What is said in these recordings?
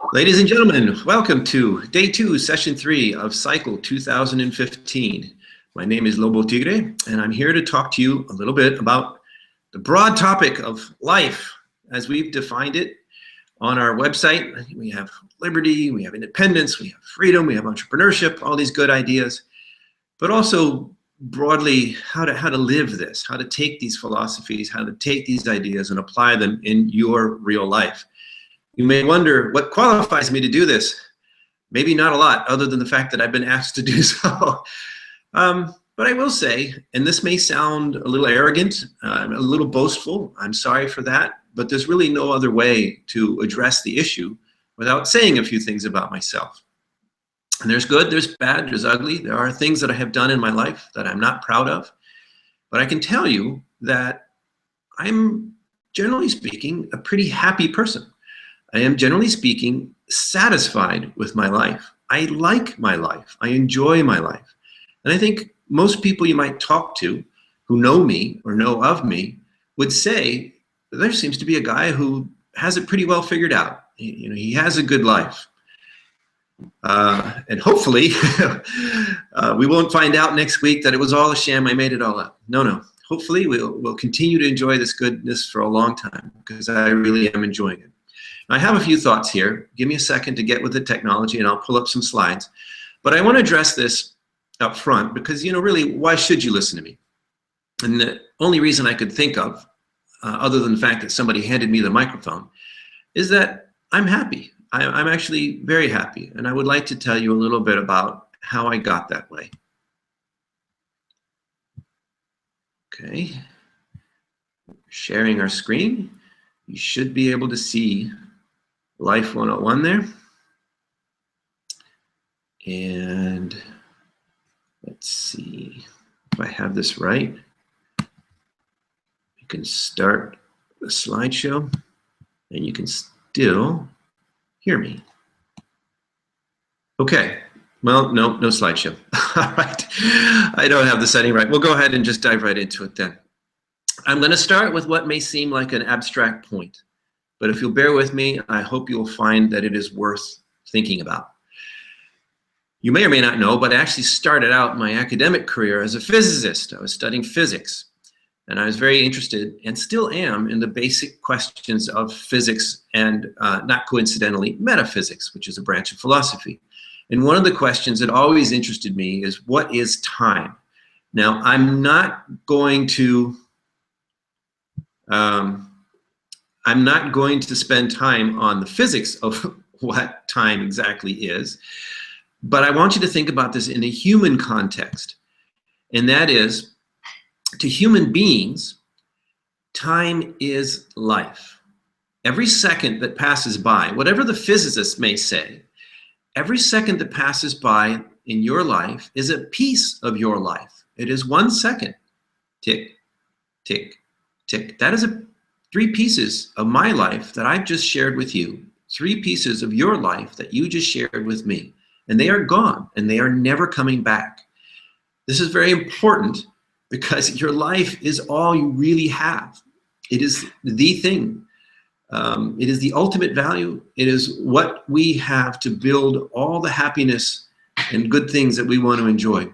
Ladies and gentlemen, welcome to Day 2, Session 3 of Cycle 2015. My name is Lobo Tiggre, and I'm here to talk to you a little bit about the broad topic of life as we've defined it on our website. We have liberty, we have independence, we have freedom, we have entrepreneurship, all these good ideas, but also broadly how to live this, how to take these philosophies, how to take these ideas and apply them in your real life. You may wonder, what qualifies me to do this? Maybe not a lot, other than the fact that I've been asked to do so. But I will say, and this may sound a little arrogant, a little boastful, I'm sorry for that, but there's really no other way to address the issue without saying a few things about myself. And there's good, there's bad, there's ugly. There are things that I have done in my life that I'm not proud of. But I can tell you that I'm, generally speaking, a pretty happy person. I am, generally speaking, satisfied with my life. I like my life. I enjoy my life. And I think most people you might talk to who know me or know of me would say, there seems to be a guy who has it pretty well figured out. He has a good life. And hopefully, we won't find out next week that it was all a sham, I made it all up. No. Hopefully, we'll continue to enjoy this goodness for a long time, because I really am enjoying it. I have a few thoughts here. Give me a second to get with the technology and I'll pull up some slides. But I want to address this up front because, really, why should you listen to me? And the only reason I could think of, other than the fact that somebody handed me the microphone, is that I'm happy. I'm actually very happy. And I would like to tell you a little bit about how I got that way. Okay. Sharing our screen. You should be able to see Life 101 there. And let's see if I have this right. You can start the slideshow and you can still hear me. Okay, well, no slideshow. All right, I don't have the setting right. We'll go ahead and just dive right into it then. I'm going to start with what may seem like an abstract point. But if you'll bear with me, I hope you'll find that it is worth thinking about. You may or may not know, but I actually started out my academic career as a physicist. I was studying physics, and I was very interested, and still am, in the basic questions of physics and, not coincidentally, metaphysics, which is a branch of philosophy. And one of the questions that always interested me is, what is time? Now, I'm not going to spend time on the physics of what time exactly is, but I want you to think about this in a human context. And that is, to human beings, time is life. Every second that passes by, whatever the physicists may say, every second that passes by in your life is a piece of your life. It is 1 second. Tick, tick, tick. That is 3 pieces of my life that I've just shared with you, 3 pieces of your life that you just shared with me, and they are gone, and they are never coming back. This is very important because your life is all you really have. It is the thing. It is the ultimate value. It is what we have to build all the happiness and good things that we want to enjoy.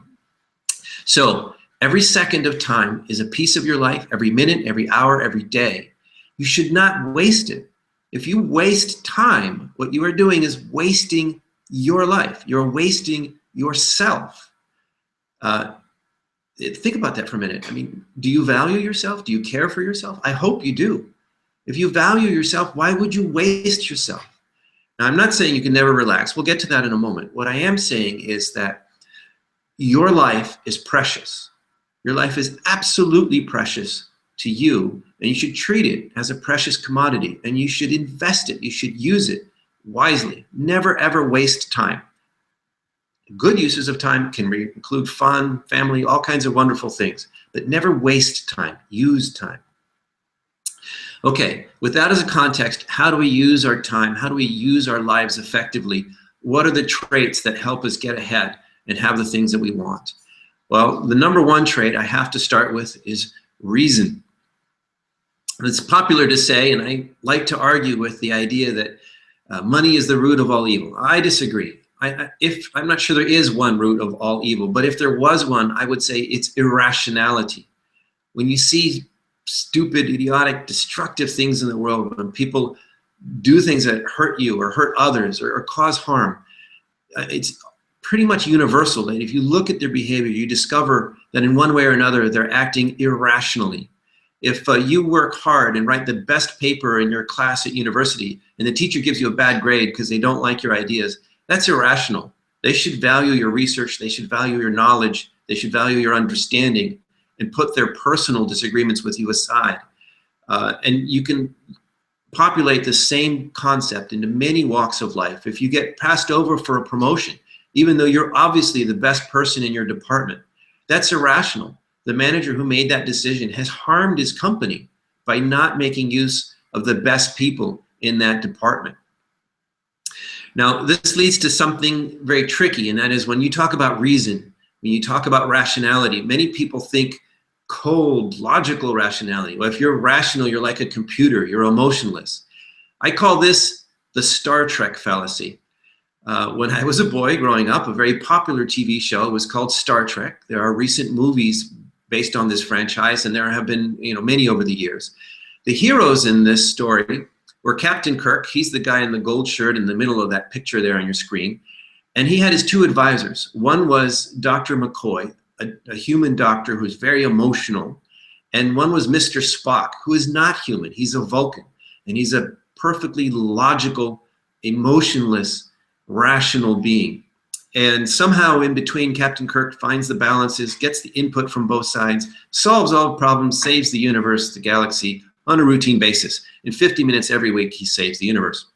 So every second of time is a piece of your life, every minute, every hour, every day. You should not waste it. If you waste time, what you are doing is wasting your life. You're wasting yourself. Think about that for a minute. I mean, do you value yourself? Do you care for yourself? I hope you do. If you value yourself, why would you waste yourself? Now, I'm not saying you can never relax. We'll get to that in a moment. What I am saying is that your life is precious. Your life is absolutely precious to you, and you should treat it as a precious commodity, and you should invest it. You should use it wisely. Never, ever waste time. Good uses of time can include fun, family, all kinds of wonderful things, but never waste time. Use time. Okay, with that as a context, how do we use our time? How do we use our lives effectively? What are the traits that help us get ahead and have the things that we want? Well, the number 1 trait I have to start with is reason. It's popular to say, and I like to argue with the idea that Money is the root of all evil. I disagree. I'm not sure there is one root of all evil, but if there was one, I would say it's irrationality. When you see stupid, idiotic, destructive things in the world, when people do things that hurt you or hurt others or cause harm, it's pretty much universal that if you look at their behavior, you discover that in one way or another, they're acting irrationally. If you work hard and write the best paper in your class at university and the teacher gives you a bad grade because they don't like your ideas, that's irrational. They should value your research, they should value your knowledge, they should value your understanding and put their personal disagreements with you aside. And you can populate the same concept into many walks of life. If you get passed over for a promotion, even though you're obviously the best person in your department, that's irrational. The manager who made that decision has harmed his company by not making use of the best people in that department. Now, this leads to something very tricky, and that is when you talk about reason, when you talk about rationality, many people think cold, logical rationality. Well, if you're rational, you're like a computer, you're emotionless. I call this the Star Trek fallacy. When I was a boy growing up, a very popular TV show was called Star Trek. There are recent movies based on this franchise, and there have been many over the years. The heroes in this story were Captain Kirk. He's the guy in the gold shirt in the middle of that picture there on your screen. And he had his two advisors. One was Dr. McCoy, a human doctor who's very emotional. And one was Mr. Spock, who is not human. He's a Vulcan. And he's a perfectly logical, emotionless, rational being. And somehow in between, Captain Kirk finds the balances, gets the input from both sides, solves all the problems, saves the universe, the galaxy, on a routine basis. In 50 minutes every week, he saves the universe.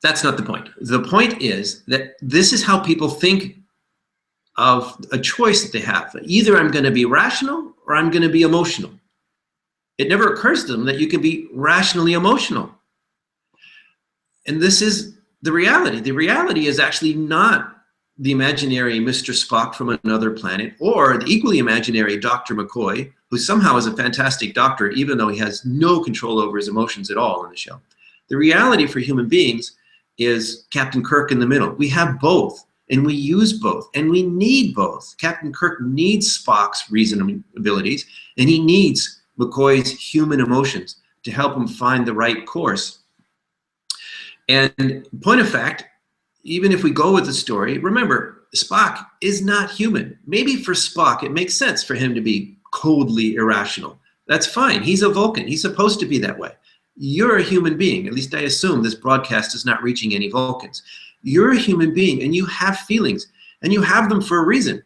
That's not the point. The point is that this is how people think of a choice that they have. Either I'm going to be rational or I'm going to be emotional. It never occurs to them that you can be rationally emotional. And this is the reality. The reality is actually not the imaginary Mr. Spock from another planet or the equally imaginary Dr. McCoy, who somehow is a fantastic doctor, even though he has no control over his emotions at all in the show. The reality for human beings is Captain Kirk in the middle. We have both, and we use both, and we need both. Captain Kirk needs Spock's reasoning abilities, and he needs McCoy's human emotions to help him find the right course. And point of fact, even if we go with the story, remember, Spock is not human. Maybe for Spock, it makes sense for him to be coldly irrational. That's fine. He's a Vulcan. He's supposed to be that way. You're a human being. At least I assume this broadcast is not reaching any Vulcans. You're a human being, and you have feelings, and you have them for a reason.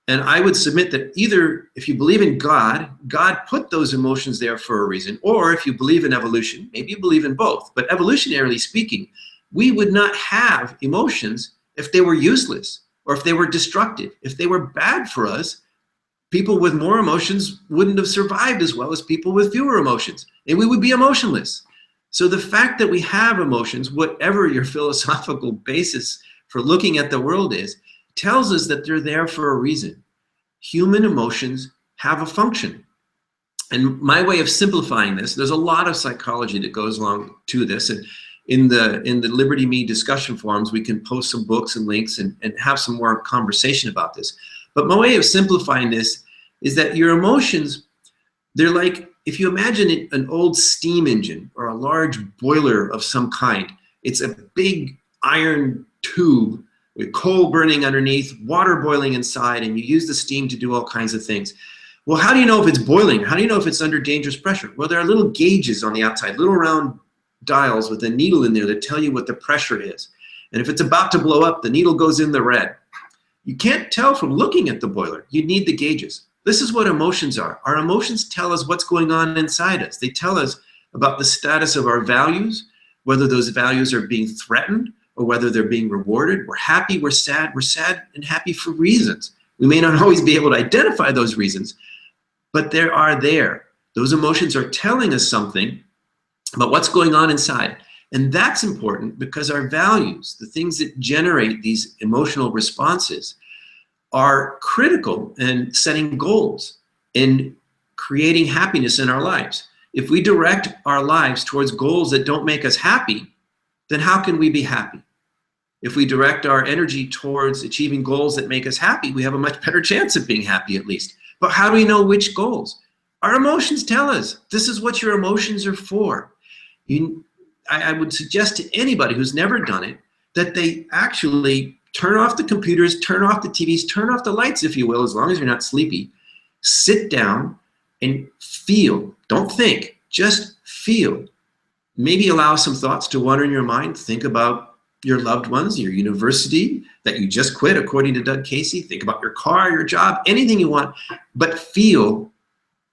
And I would submit that either if you believe in God, God put those emotions there for a reason, or if you believe in evolution, maybe you believe in both. But evolutionarily speaking, we would not have emotions if they were useless or if they were destructive. If they were bad for us, people with more emotions wouldn't have survived as well as people with fewer emotions, and we would be emotionless. So the fact that we have emotions, whatever your philosophical basis for looking at the world is, tells us that they're there for a reason. Human emotions have a function. And my way of simplifying this, there's a lot of psychology that goes along to this. And in the Liberty.me discussion forums, we can post some books and links and have some more conversation about this. But my way of simplifying this is that your emotions, they're like, if you imagine an old steam engine or a large boiler of some kind, it's a big iron tube with coal burning underneath, water boiling inside, and you use the steam to do all kinds of things. Well, how do you know if it's boiling? How do you know if it's under dangerous pressure? Well, there are little gauges on the outside, little round dials with a needle in there that tell you what the pressure is. And if it's about to blow up, the needle goes in the red. You can't tell from looking at the boiler. You need the gauges. This is what emotions are. Our emotions tell us what's going on inside us. They tell us about the status of our values, whether those values are being threatened or whether they're being rewarded. We're happy, we're sad and happy for reasons. We may not always be able to identify those reasons, but they are there. Those emotions are telling us something about what's going on inside. And that's important because our values, the things that generate these emotional responses, are critical in setting goals, in creating happiness in our lives. If we direct our lives towards goals that don't make us happy, then how can we be happy? If we direct our energy towards achieving goals that make us happy, we have a much better chance of being happy, at least. But how do we know which goals? Our emotions tell us. This is what your emotions are for. I would suggest to anybody who's never done it that they actually turn off the computers, turn off the TVs, turn off the lights, if you will, as long as you're not sleepy. Sit down and feel. Don't think, just feel. Maybe allow some thoughts to wander in your mind. Think about your loved ones, your university that you just quit, according to Doug Casey. Think about your car, your job, anything you want, but feel.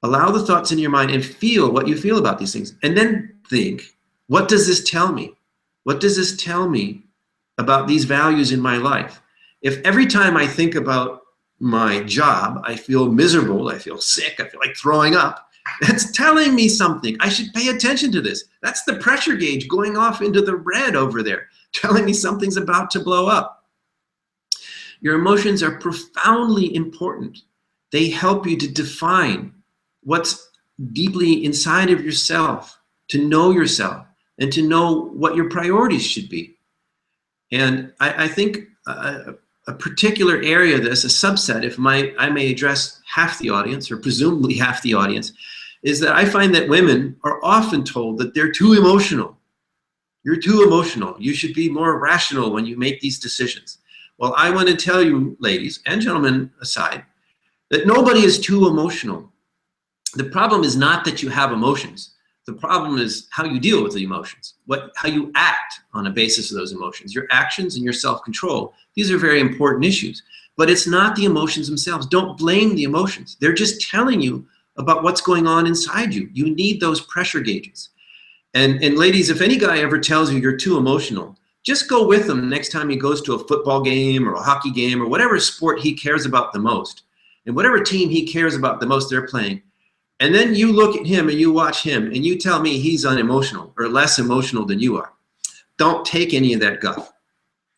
Allow the thoughts in your mind and feel what you feel about these things. And then think, what does this tell me? What does this tell me about these values in my life? If every time I think about my job, I feel miserable, I feel sick, I feel like throwing up, that's telling me something. I should pay attention to this. That's the pressure gauge going off into the red over there, telling me something's about to blow up. Your emotions are profoundly important. They help you to define what's deeply inside of yourself, to know yourself, and to know what your priorities should be. And I think a particular area of this, a subset, if I may address half the audience, or presumably half the audience, is that I find that women are often told that they're too emotional. You're too emotional. You should be more rational when you make these decisions. Well, I want to tell you, ladies and gentlemen aside, that nobody is too emotional. The problem is not that you have emotions. The problem is how you deal with the emotions, how you act on a basis of those emotions, your actions and your self-control. These are very important issues, but it's not the emotions themselves. Don't blame the emotions. They're just telling you about what's going on inside you. You need those pressure gauges. And ladies, if any guy ever tells you you're too emotional, just go with him next time he goes to a football game or a hockey game or whatever sport he cares about the most, and whatever team he cares about the most they're playing. And then you look at him and you watch him and you tell me he's unemotional or less emotional than you are. Don't take any of that guff.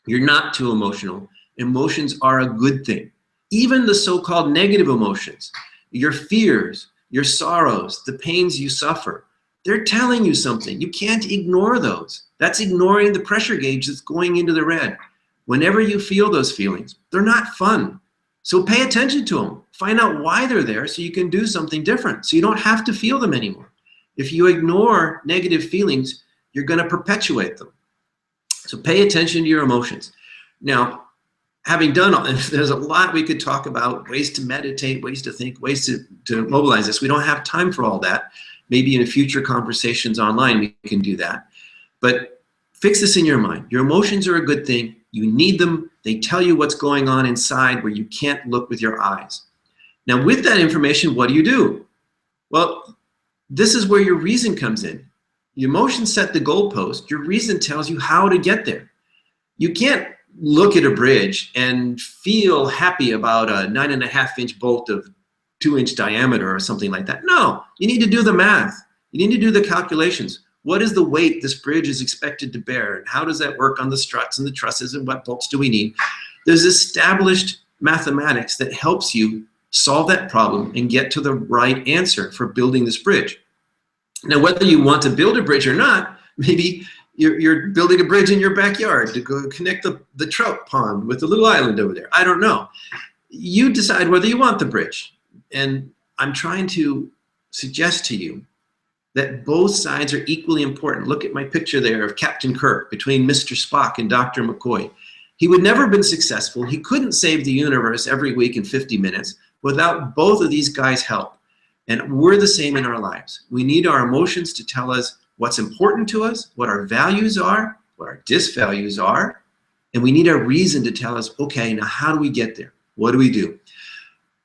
You're not too emotional. Emotions are a good thing. Even the so-called negative emotions, your fears, your sorrows, the pains you suffer, they're telling you something. You can't ignore those. That's ignoring the pressure gauge that's going into the red. Whenever you feel those feelings, they're not fun. So pay attention to them. Find out why they're there so you can do something different, so you don't have to feel them anymore. If you ignore negative feelings, you're going to perpetuate them. So pay attention to your emotions. Now, having done all this, there's a lot we could talk about, ways to meditate, ways to think, ways to mobilize this. We don't have time for all that. Maybe in future conversations online we can do that. But fix this in your mind. Your emotions are a good thing. You need them. They tell you what's going on inside where you can't look with your eyes. Now, with that information, what do? Well, this is where your reason comes in. Your emotions set the goalpost. Your reason tells you how to get there. You can't look at a bridge and feel happy about a 9.5-inch bolt of 2-inch diameter or something like that. No, you need to do the math. You need to do the calculations. What is the weight this bridge is expected to bear? And how does that work on the struts and the trusses, and what bolts do we need? There's established mathematics that helps you solve that problem and get to the right answer for building this bridge. Now, whether you want to build a bridge or not, maybe you're building a bridge in your backyard to go connect the trout pond with the little island over there. I don't know. You decide whether you want the bridge. And I'm trying to suggest to you that both sides are equally important. Look at my picture there of Captain Kirk between Mr. Spock and Dr. McCoy. He would never have been successful. He couldn't save the universe every week in 50 minutes without both of these guys' help. And we're the same in our lives. We need our emotions to tell us what's important to us, what our values are, what our disvalues are, and we need a reason to tell us, okay, now how do we get there? What do we do?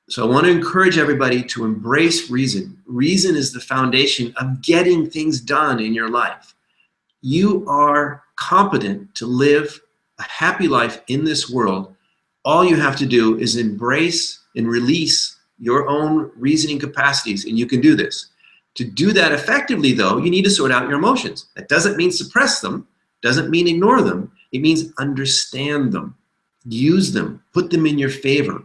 So I want to encourage everybody to embrace reason. Reason is the foundation of getting things done in your life. You are competent to live a happy life in this world. All you have to do is embrace and release your own reasoning capacities, and you can do this. To do that effectively, though, you need to sort out your emotions. That doesn't mean suppress them, doesn't mean ignore them. It means understand them, use them, put them in your favor.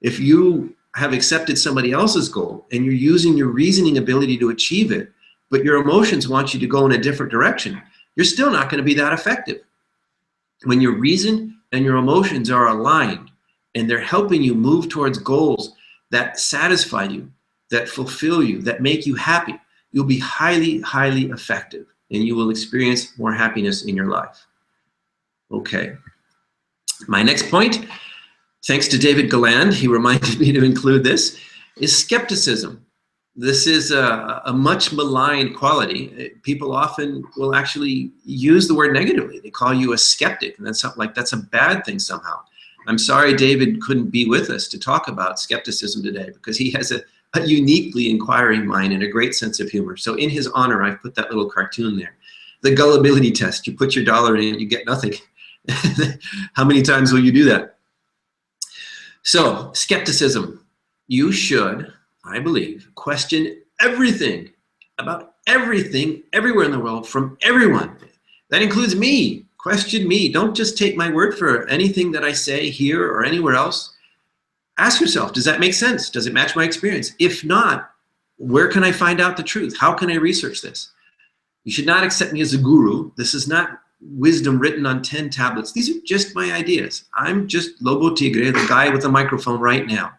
If you have accepted somebody else's goal and you're using your reasoning ability to achieve it, but your emotions want you to go in a different direction, you're still not going to be that effective. When your reason and your emotions are aligned and they're helping you move towards goals that satisfy you, that fulfill you, that make you happy, you'll be highly, highly effective, and you will experience more happiness in your life. Okay. My next point, thanks to David Galland, he reminded me to include this, is skepticism. This is a much maligned quality. People often will actually use the word negatively. They call you a skeptic, and that's like that's a bad thing somehow. I'm sorry David couldn't be with us to talk about skepticism today, because he has a uniquely inquiring mind and a great sense of humor. So in his honor, I've put that little cartoon there. The gullibility test. You put your dollar in, you get nothing. How many times will you do that? So skepticism. You should, I believe, question everything about everything everywhere in the world from everyone. That includes me. Question me. Don't just take my word for anything that I say here or anywhere else. Ask yourself, does that make sense? Does it match my experience? If not, where can I find out the truth? How can I research this? You should not accept me as a guru. This is not wisdom written on 10 tablets. These are just my ideas. I'm just Lobo Tiggre, the guy with the microphone right now.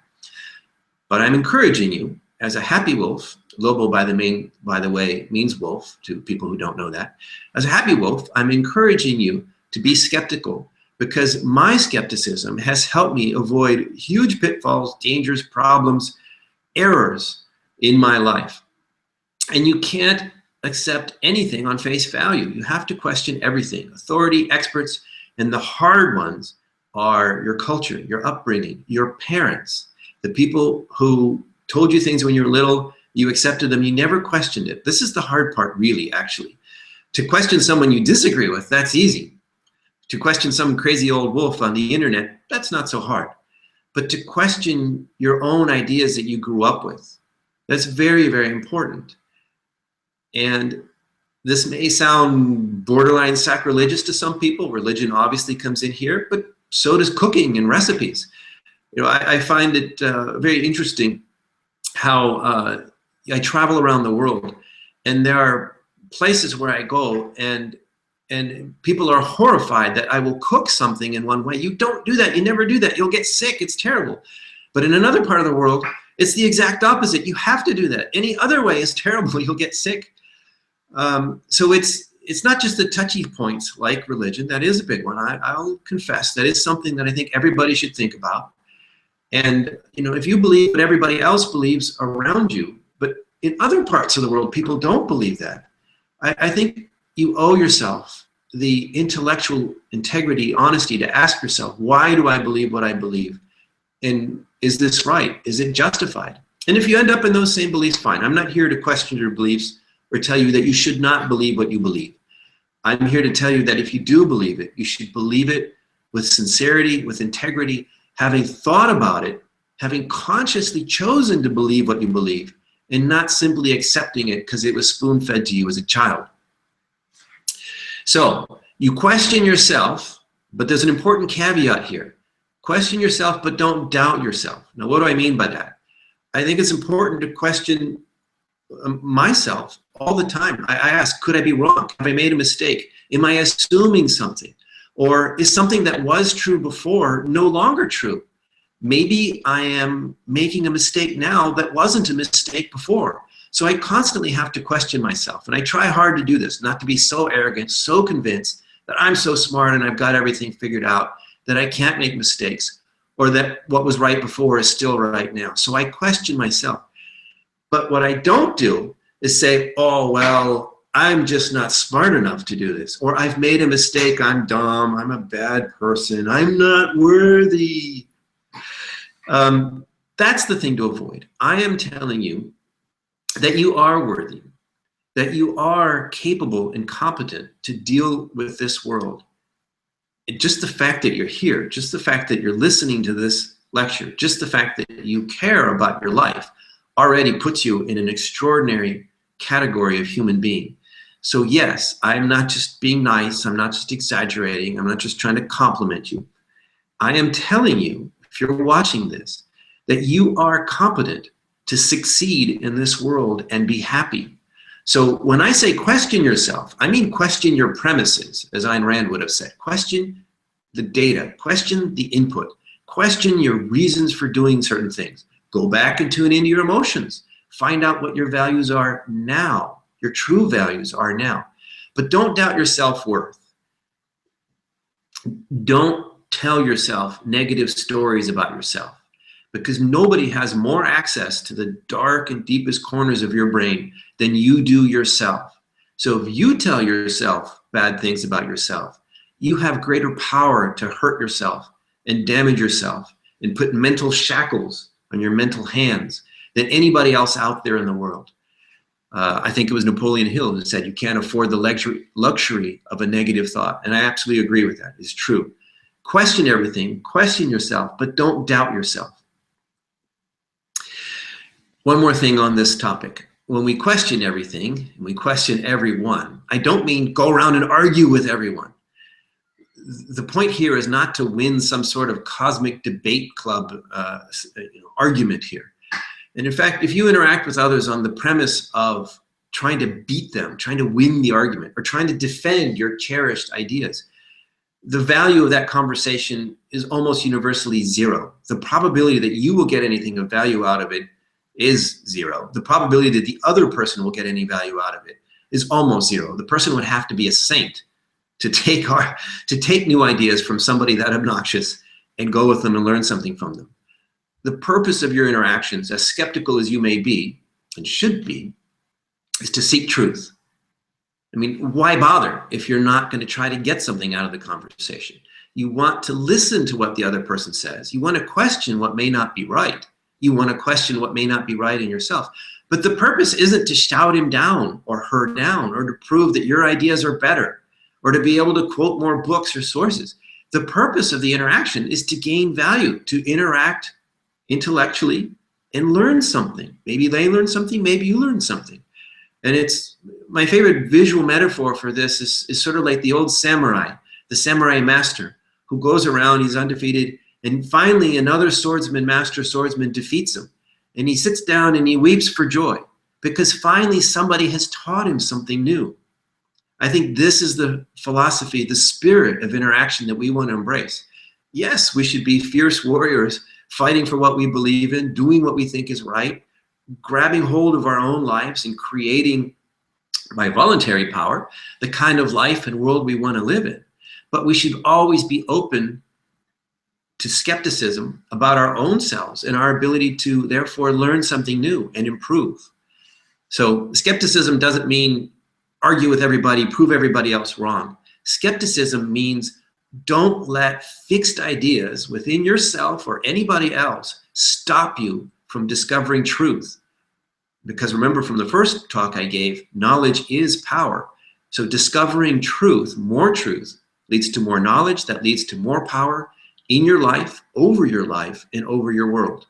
But I'm encouraging you, as a happy wolf, Lobo, by the way, means wolf to people who don't know that. As a happy wolf, I'm encouraging you to be skeptical, because my skepticism has helped me avoid huge pitfalls, dangers, problems, errors in my life. And you can't accept anything on face value. You have to question everything. Authority, experts, and the hard ones are your culture, your upbringing, your parents, the people who told you things when you were little, you accepted them, you never questioned it. This is the hard part, really, actually. To question someone you disagree with, that's easy. To question some crazy old wolf on the internet, that's not so hard. But to question your own ideas that you grew up with, that's very, very important. And this may sound borderline sacrilegious to some people. Religion obviously comes in here, but so does cooking and recipes. You know, I find it very interesting how I travel around the world, and there are places where I go and people are horrified that I will cook something in one way. You don't do that. You never do that. You'll get sick. It's terrible. But in another part of the world, it's the exact opposite. You have to do that. Any other way is terrible. You'll get sick. So it's not just the touchy points like religion. That is a big one. I'll confess that is something that I think everybody should think about. And you know, if you believe what everybody else believes around you, but in other parts of the world, people don't believe that, I think you owe yourself the intellectual integrity, honesty to ask yourself, why do I believe what I believe? And is this right? Is it justified? And if you end up in those same beliefs, fine. I'm not here to question your beliefs or tell you that you should not believe what you believe. I'm here to tell you that if you do believe it, you should believe it with sincerity, with integrity, having thought about it, having consciously chosen to believe what you believe, and not simply accepting it because it was spoon-fed to you as a child. So you question yourself, but there's an important caveat here. Question yourself, but don't doubt yourself. Now, what do I mean by that? I think it's important to question myself all the time. I ask, could I be wrong? Have I made a mistake? Am I assuming something? Or is something that was true before no longer true? Maybe I am making a mistake now that wasn't a mistake before. So I constantly have to question myself. And I try hard to do this, not to be so arrogant, so convinced that I'm so smart and I've got everything figured out, that I can't make mistakes, or that what was right before is still right now. So I question myself. But what I don't do is say, oh, well, I'm just not smart enough to do this. Or I've made a mistake, I'm dumb, I'm a bad person, I'm not worthy. That's the thing to avoid. I am telling you that you are worthy, that you are capable and competent to deal with this world. Just the fact that you're here, just the fact that you're listening to this lecture, just the fact that you care about your life already puts you in an extraordinary category of human being. So yes, I'm not just being nice, I'm not just exaggerating, I'm not just trying to compliment you. I am telling you, if you're watching this, that you are competent to succeed in this world and be happy. So when I say question yourself, I mean question your premises, as Ayn Rand would have said. Question the data, question the input, question your reasons for doing certain things. Go back and tune into your emotions. Find out what your values are now, your true values are now. But don't doubt your self-worth. Don't tell yourself negative stories about yourself, because nobody has more access to the dark and deepest corners of your brain than you do yourself. So if you tell yourself bad things about yourself, you have greater power to hurt yourself and damage yourself and put mental shackles on your mental hands than anybody else out there in the world. I think it was Napoleon Hill who said, you can't afford the luxury of a negative thought. And I absolutely agree with that. It's true. Question everything, question yourself, but don't doubt yourself. One more thing on this topic. When we question everything, and we question everyone, I don't mean go around and argue with everyone. The point here is not to win some sort of cosmic debate club argument here. And in fact, if you interact with others on the premise of trying to beat them, trying to win the argument, or trying to defend your cherished ideas, the value of that conversation is almost universally zero. The probability that you will get anything of value out of it is zero. The probability that the other person will get any value out of it is almost zero. The person would have to be a saint to take new ideas from somebody that obnoxious and go with them and learn something from them. The purpose of your interactions, as skeptical as you may be, and should be, is to seek truth. I mean, why bother if you're not going to try to get something out of the conversation? You want to listen to what the other person says. You want to question what may not be right. You want to question what may not be right in yourself. But the purpose isn't to shout him down or her down or to prove that your ideas are better or to be able to quote more books or sources. The purpose of the interaction is to gain value, to interact intellectually and learn something. Maybe they learn something, maybe you learn something. And it's my favorite visual metaphor for this is sort of like the old samurai, the samurai master who goes around, he's undefeated, and finally another master swordsman defeats him. And he sits down and he weeps for joy because finally somebody has taught him something new. I think this is the philosophy, the spirit of interaction that we want to embrace. Yes, we should be fierce warriors, fighting for what we believe in, doing what we think is right, grabbing hold of our own lives and creating, by voluntary power, the kind of life and world we want to live in. But we should always be open to skepticism about our own selves and our ability to therefore learn something new and improve. So skepticism doesn't mean argue with everybody, prove everybody else wrong. Skepticism means don't let fixed ideas within yourself or anybody else stop you from discovering truth. Because remember from the first talk I gave, knowledge is power. So discovering truth, leads to more knowledge, that leads to more power in your life, and over your world.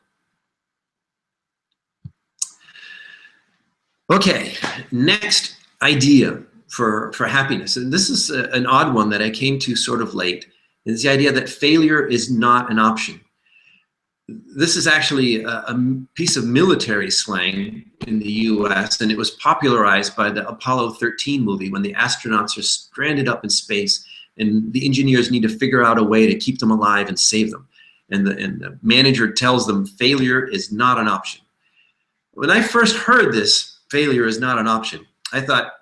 Okay, next idea for happiness. And this is an odd one that I came to sort of late. It's the idea that failure is not an option. This is actually a piece of military slang in the US, and it was popularized by the Apollo 13 movie when the astronauts are stranded up in space and the engineers need to figure out a way to keep them alive and save them. And the manager tells them failure is not an option. When I first heard this, failure is not an option, I thought,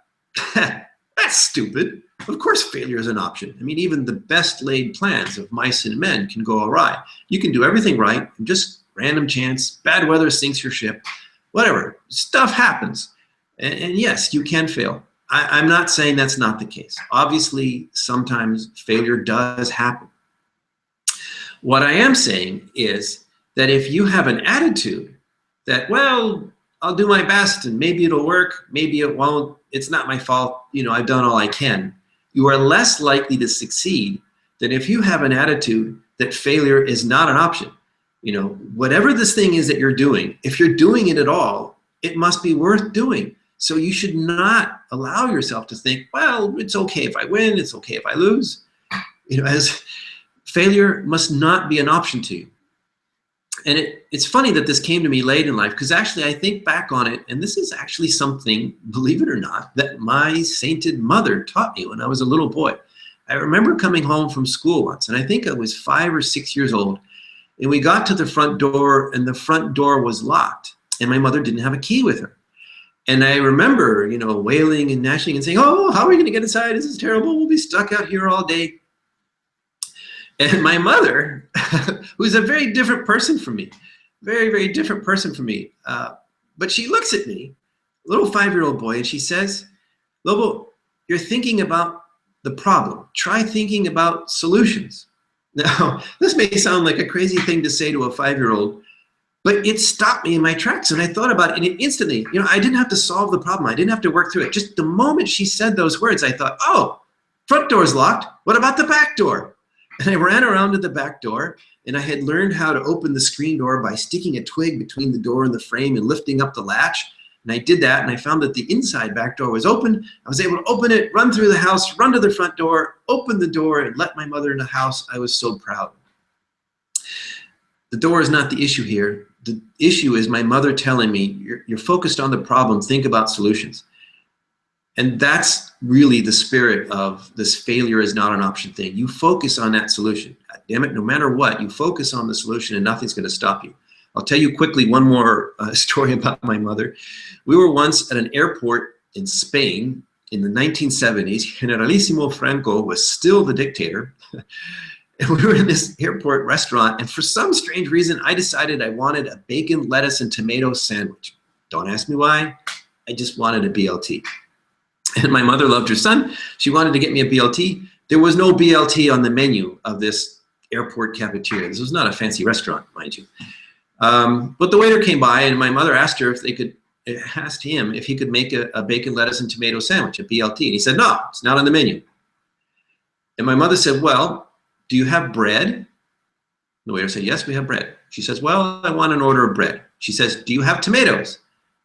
that's stupid. Of course failure is an option. I mean, even the best laid plans of mice and men can go awry. You can do everything right, and just random chance, bad weather sinks your ship, whatever, stuff happens. And yes, you can fail. I'm not saying that's not the case. Obviously, sometimes failure does happen. What I am saying is that if you have an attitude that, well, I'll do my best and maybe it'll work, maybe it won't, it's not my fault, you know, I've done all I can, you are less likely to succeed than if you have an attitude that failure is not an option. You know, whatever this thing is that you're doing, if you're doing it at all, it must be worth doing. So you should not allow yourself to think, well, it's okay if I win, it's okay if I lose. You know, as failure must not be an option to you. And it's funny that this came to me late in life, because actually I think back on it, and this is actually something, believe it or not, that my sainted mother taught me when I was a little boy. I remember coming home from school once, and I think I was 5 or 6 years old, and we got to the front door, and the front door was locked, and my mother didn't have a key with her. And I remember, you know, wailing and gnashing and saying, oh, how are we going to get inside? This is terrible. We'll be stuck out here all day. And my mother, who's a very different person from me, very, very different person from me, but she looks at me, a little 5-year-old boy, and she says, Lobo, you're thinking about the problem. Try thinking about solutions. Now, this may sound like a crazy thing to say to a 5-year-old, but it stopped me in my tracks, and I thought about it, and it instantly, you know, I didn't have to solve the problem. I didn't have to work through it. Just the moment she said those words, I thought, oh, front door's locked. What about the back door? And I ran around to the back door, and I had learned how to open the screen door by sticking a twig between the door and the frame and lifting up the latch. And I did that, and I found that the inside back door was open. I was able to open it, run through the house, run to the front door, open the door, and let my mother in the house. I was so proud. The door is not the issue here. The issue is my mother telling me, you're focused on the problem, think about solutions. And that's really the spirit of this failure is not an option thing. You focus on that solution. God damn it, no matter what, you focus on the solution and nothing's going to stop you. I'll tell you quickly one more story about my mother. We were once at an airport in Spain in the 1970s. Generalissimo Franco was still the dictator. And we were in this airport restaurant, and for some strange reason, I decided I wanted a bacon, lettuce, and tomato sandwich. Don't ask me why. I just wanted a BLT. And my mother loved her son. She wanted to get me a BLT. There was no BLT on the menu of this airport cafeteria. This was not a fancy restaurant, mind you. But the waiter came by, and my mother asked him if he could make a bacon, lettuce, and tomato sandwich, a BLT. And he said, no, it's not on the menu. And my mother said, well, do you have bread? The waiter said, yes, we have bread. She says, well, I want an order of bread. She says, do you have tomatoes?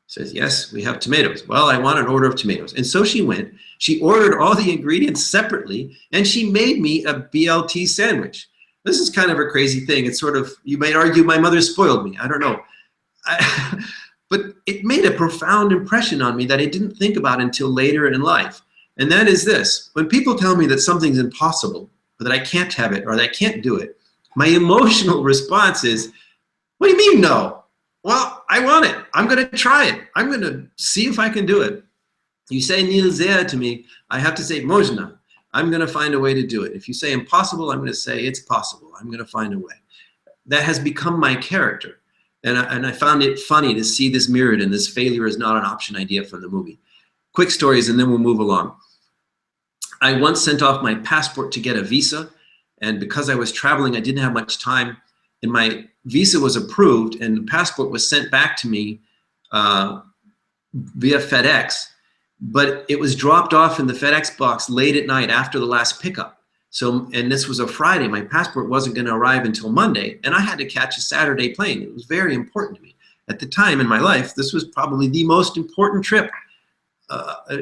He says, yes, we have tomatoes. Well, I want an order of tomatoes. And so she went, she ordered all the ingredients separately, and she made me a BLT sandwich. This is kind of a crazy thing. It's sort of, you might argue my mother spoiled me. I don't know. But it made a profound impression on me that I didn't think about until later in life. And that is this: when people tell me that something's impossible, or that I can't have it, or that I can't do it, my emotional response is, what do you mean no? Well, I want it. I'm going to try it. I'm going to see if I can do it. You say nilzea to me, I have to say można. I'm going to find a way to do it. If you say impossible, I'm going to say it's possible. I'm going to find a way. That has become my character. And I found it funny to see this mirrored in this failure is not an option idea from the movie. Quick stories, and then we'll move along. I once sent off my passport to get a visa, and because I was traveling, I didn't have much time, and my visa was approved, and the passport was sent back to me via FedEx, but it was dropped off in the FedEx box late at night after the last pickup. So, and this was a Friday, my passport wasn't going to arrive until Monday, and I had to catch a Saturday plane. It was very important to me. At the time in my life, this was probably the most important trip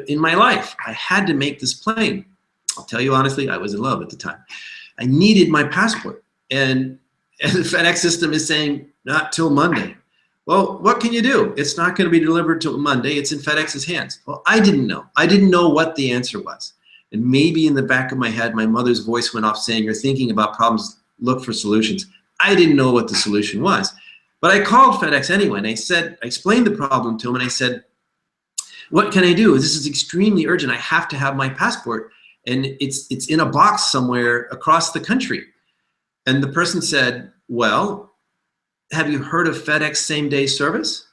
in my life. I had to make this plane. I'll tell you honestly, I was in love at the time. I needed my passport, and the FedEx system is saying, not till Monday. Well, what can you do? It's not going to be delivered till Monday. It's in FedEx's hands. Well, I didn't know. I didn't know what the answer was. And maybe in the back of my head, my mother's voice went off saying, you're thinking about problems, look for solutions. I didn't know what the solution was. But I called FedEx anyway, and I explained the problem to him, and I said, what can I do? This is extremely urgent. I have to have my passport, and it's in a box somewhere across the country. And the person said, well, have you heard of FedEx same-day service?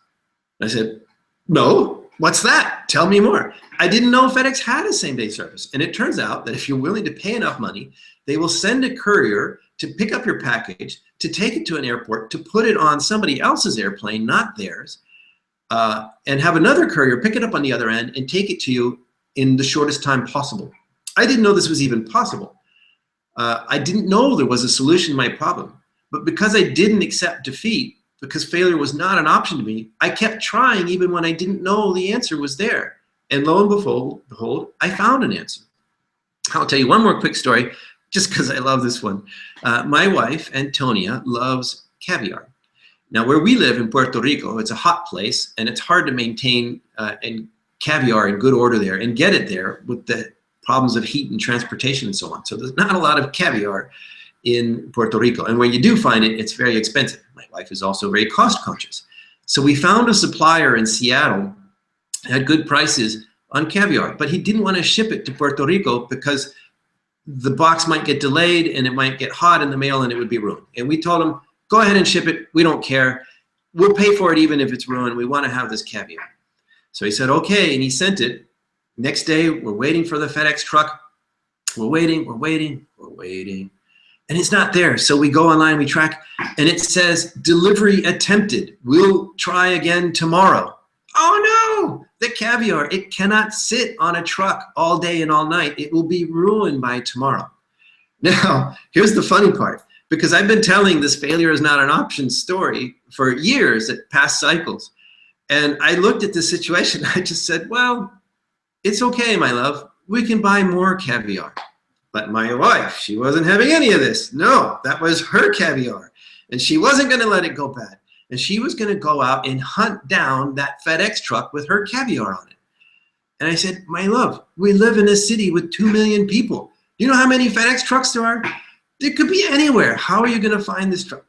I said, no, what's that? Tell me more. I didn't know FedEx had a same-day service. And it turns out that if you're willing to pay enough money, they will send a courier to pick up your package, to take it to an airport, to put it on somebody else's airplane, not theirs, and have another courier pick it up on the other end and take it to you in the shortest time possible. I didn't know this was even possible. I didn't know there was a solution to my problem. But because I didn't accept defeat, because failure was not an option to me, I kept trying even when I didn't know the answer was there. And lo and behold, I found an answer. I'll tell you one more quick story, just because I love this one. My wife, Antonia, loves caviar. Now, where we live in Puerto Rico, it's a hot place, and it's hard to maintain and caviar in good order there and get it there with the problems of heat and transportation and so on. So there's not a lot of caviar in Puerto Rico. And when you do find it, it's very expensive. My wife is also very cost conscious. So we found a supplier in Seattle that had good prices on caviar, but he didn't want to ship it to Puerto Rico because the box might get delayed and it might get hot in the mail and it would be ruined. And we told him, go ahead and ship it. We don't care. We'll pay for it even if it's ruined. We want to have this caviar. So he said, okay, and he sent it. Next day, we're waiting for the FedEx truck. We're waiting, and it's not there. So we go online, we track, and it says, delivery attempted. We'll try again tomorrow. Oh no, the caviar, it cannot sit on a truck all day and all night. It will be ruined by tomorrow. Now, here's the funny part, because I've been telling this failure is not an option story for years at past cycles. And I looked at the situation, I just said, well, it's okay, my love. We can buy more caviar. But my wife, she wasn't having any of this. No, that was her caviar. And she wasn't going to let it go bad. And she was going to go out and hunt down that FedEx truck with her caviar on it. And I said, my love, we live in a city with 2 million people. You know how many FedEx trucks there are? It could be anywhere. How are you going to find this truck?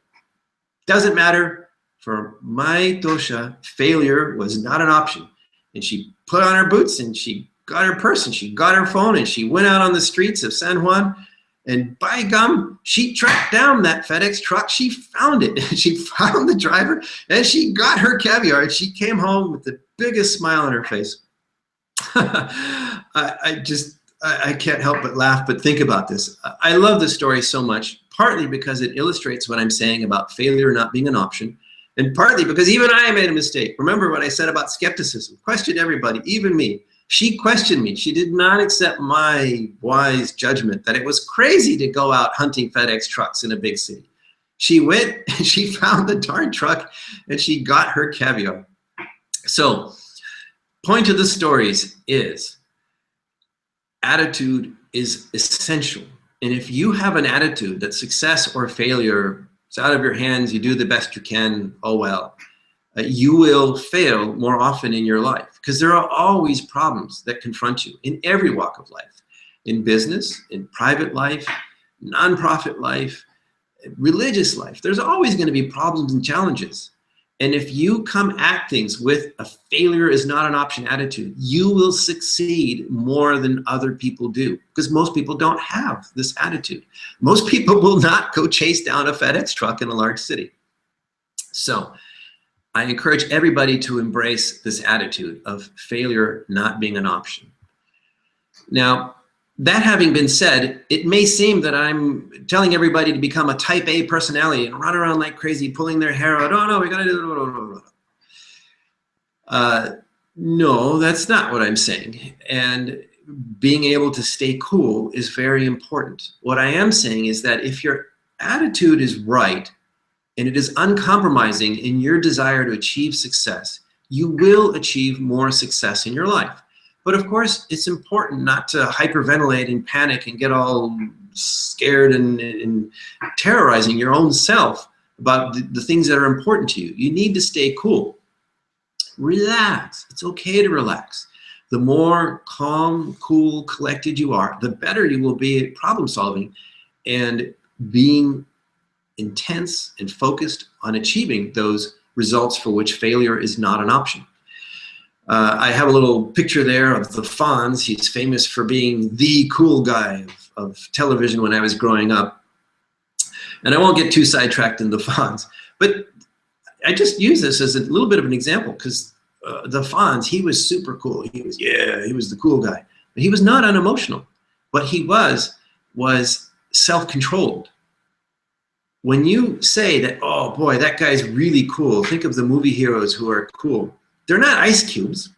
Doesn't matter. For my Tosha, failure was not an option. And she put on her boots and she got her purse and she got her phone and she went out on the streets of San Juan. And by gum, she tracked down that FedEx truck. She found it. She found the driver and she got her caviar. And she came home with the biggest smile on her face. I can't help but laugh, but think about this. I love this story so much, partly because it illustrates what I'm saying about failure not being an option, and partly because even I made a mistake. Remember what I said about skepticism. Question everybody, even me. She questioned me. She did not accept my wise judgment that it was crazy to go out hunting FedEx trucks in a big city. She went and she found the darn truck and she got her caviar. So, point of the stories is attitude is essential. And if you have an attitude that success or failure is out of your hands, you do the best you can, oh well, you will fail more often in your life because there are always problems that confront you in every walk of life, in business, in private life, nonprofit life, religious life. There's always going to be problems and challenges. And if you come at things with a failure is not an option attitude, you will succeed more than other people do because most people don't have this attitude. Most people will not go chase down a FedEx truck in a large city. So I encourage everybody to embrace this attitude of failure not being an option. Now, that having been said, it may seem that I'm telling everybody to become a type A personality and run around like crazy, pulling their hair out. Oh no, we gotta do it. No, that's not what I'm saying. And being able to stay cool is very important. What I am saying is that if your attitude is right and it is uncompromising in your desire to achieve success, you will achieve more success in your life. But of course, it's important not to hyperventilate and panic and get all scared and terrorizing your own self about the things that are important to you. You need to stay cool. Relax. It's okay to relax. The more calm, cool, collected you are, the better you will be at problem solving and being intense and focused on achieving those results for which failure is not an option. I have a little picture there of the Fonz. He's famous for being the cool guy of television when I was growing up. And I won't get too sidetracked in the Fonz, but I just use this as a little bit of an example because the Fonz, he was super cool. He was the cool guy. But he was not unemotional. What he was self-controlled. When you say that, oh boy, that guy's really cool, think of the movie heroes who are cool. They're not ice cubes.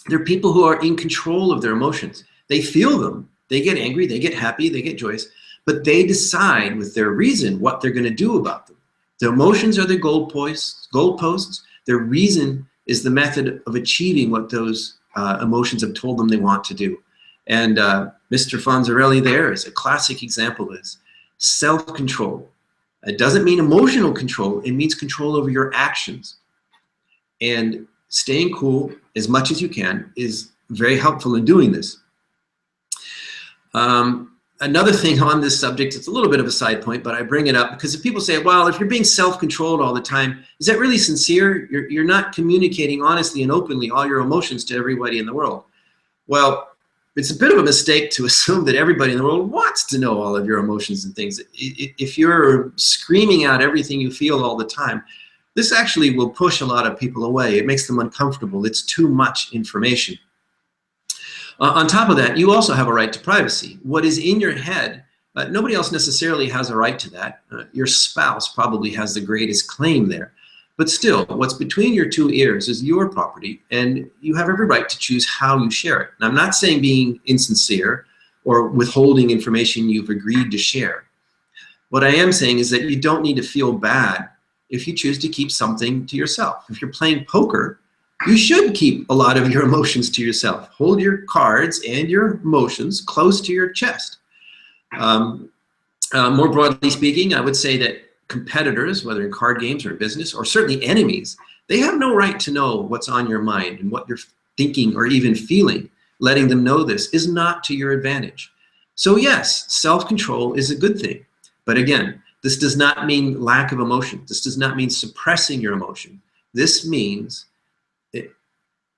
They're people who are in control of their emotions. They feel them. They get angry, they get happy, they get joyous, but they decide with their reason what they're going to do about them. The emotions are the goalposts. Their reason is the method of achieving what those emotions have told them they want to do. And Mr. Fonzarelli there is a classic example of this. Self-control. It doesn't mean emotional control. It means control over your actions. And staying cool as much as you can is very helpful in doing this. Another thing on this subject, it's a little bit of a side point, but I bring it up because if people say, well, if you're being self-controlled all the time, is that really sincere? You're not communicating honestly and openly all your emotions to everybody in the world. Well, it's a bit of a mistake to assume that everybody in the world wants to know all of your emotions and things. If you're screaming out everything you feel all the time, this actually will push a lot of people away. It makes them uncomfortable. It's too much information. On top of that, you also have a right to privacy. What is in your head, nobody else necessarily has a right to that. Your spouse probably has the greatest claim there. But still, what's between your two ears is your property, and you have every right to choose how you share it. And I'm not saying being insincere or withholding information you've agreed to share. What I am saying is that you don't need to feel bad if you choose to keep something to yourself. If you're playing poker, you should keep a lot of your emotions to yourself. Hold your cards and your emotions close to your chest. More broadly speaking, I would say that competitors, whether in card games or business, or certainly enemies, they have no right to know what's on your mind and what you're thinking or even feeling. Letting them know this is not to your advantage. So yes, self-control is a good thing. But again, this does not mean lack of emotion. This does not mean suppressing your emotion. This means